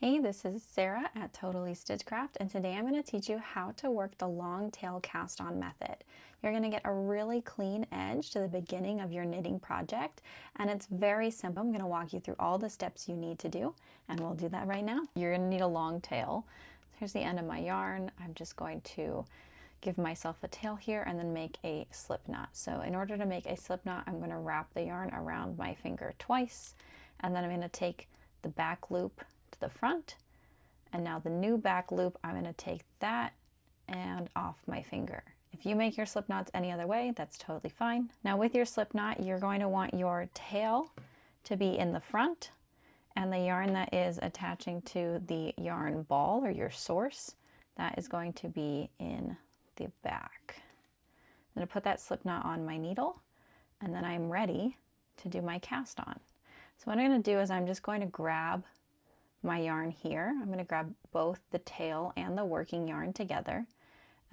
Hey, this is Sarah at Totally Stitchcraft, and today I'm going to teach you how to work the long tail cast on method. You're going to get a really clean edge to the beginning of your knitting project, and it's very simple. I'm going to walk you through all the steps you need to do, and we'll do that right now. You're going to need a long tail. Here's the end of my yarn. I'm just going to give myself a tail here and then make a slip knot. So in order to make a slip knot, I'm going to wrap the yarn around my finger twice, and then I'm going to take the back loop to the front, and now the new back loop, I'm going to take that and off my finger. If you make your slip knots any other way, that's totally fine. Now with your slip knot, you're going to want your tail to be in the front and the yarn that is attaching to the yarn ball or your source, that is going to be in the back. I'm going to put that slip knot on my needle, and then I'm ready to do my cast on. So what I'm going to do is I'm just going to grab my yarn here. I'm going to grab both the tail and the working yarn together,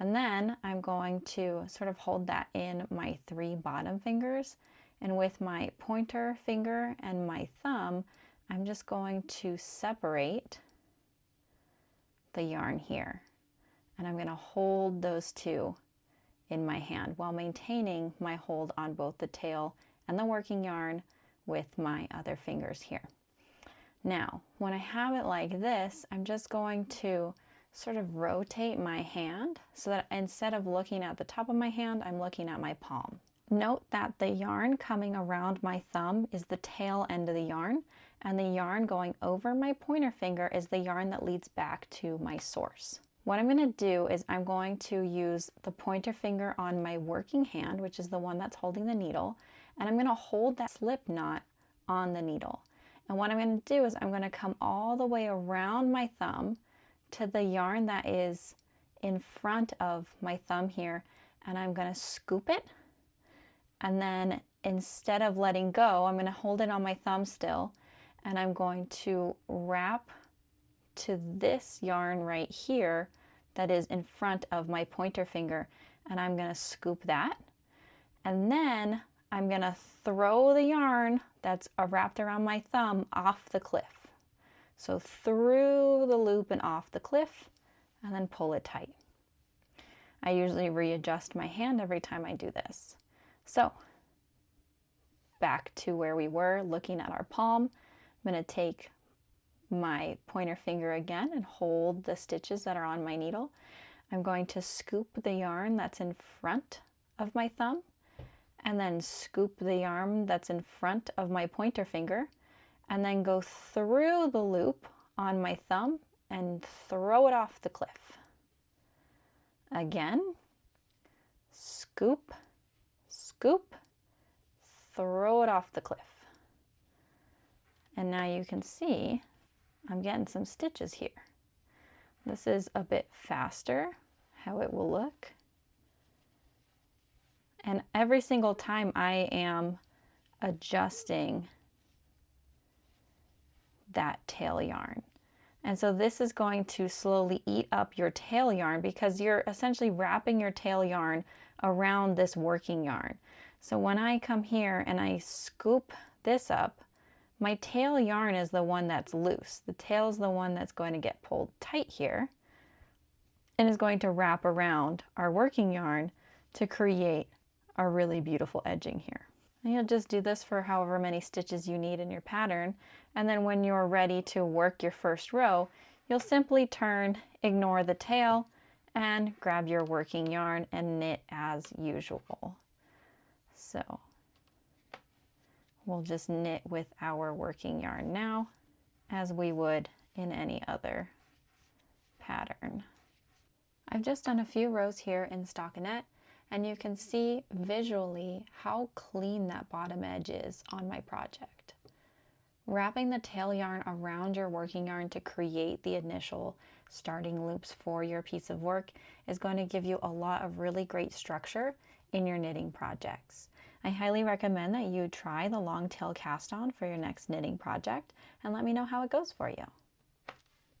and then I'm going to sort of hold that in my 3 bottom fingers, and with my pointer finger and my thumb I'm just going to separate the yarn here, and I'm going to hold those two in my hand while maintaining my hold on both the tail and the working yarn with my other fingers here. Now, when I have it like this, I'm just going to sort of rotate my hand so that instead of looking at the top of my hand, I'm looking at my palm. Note that the yarn coming around my thumb is the tail end of the yarn, and the yarn going over my pointer finger is the yarn that leads back to my source. What I'm going to do is I'm going to use the pointer finger on my working hand, which is the one that's holding the needle, and I'm going to hold that slip knot on the needle. And what I'm going to do is I'm going to come all the way around my thumb to the yarn that is in front of my thumb here, and I'm going to scoop it, and then instead of letting go, I'm going to hold it on my thumb still, and I'm going to wrap to this yarn right here that is in front of my pointer finger, and I'm going to scoop that, and then I'm going to throw the yarn that's wrapped around my thumb off the cliff. So through the loop and off the cliff, and then pull it tight. I usually readjust my hand every time I do this. So back to where we were looking at our palm, I'm going to take my pointer finger again and hold the stitches that are on my needle. I'm going to scoop the yarn that's in front of my thumb, and then scoop the yarn that's in front of my pointer finger, and then go through the loop on my thumb and throw it off the cliff. Again, scoop, scoop, throw it off the cliff. And now you can see I'm getting some stitches here. This is a bit faster how it will look. And every single time I am adjusting that tail yarn. And so this is going to slowly eat up your tail yarn because you're essentially wrapping your tail yarn around this working yarn. So when I come here and I scoop this up, my tail yarn is the one that's loose. The tail is the one that's going to get pulled tight here and is going to wrap around our working yarn to create a really beautiful edging here. And you'll just do this for however many stitches you need in your pattern, and then when you're ready to work your first row, you'll simply turn, ignore the tail, and grab your working yarn and knit as usual. So we'll just knit with our working yarn now as we would in any other pattern. I've just done a few rows here in stockinette, and you can see visually how clean that bottom edge is on my project. Wrapping the tail yarn around your working yarn to create the initial starting loops for your piece of work is going to give you a lot of really great structure in your knitting projects. I highly recommend that you try the long tail cast on for your next knitting project and let me know how it goes for you.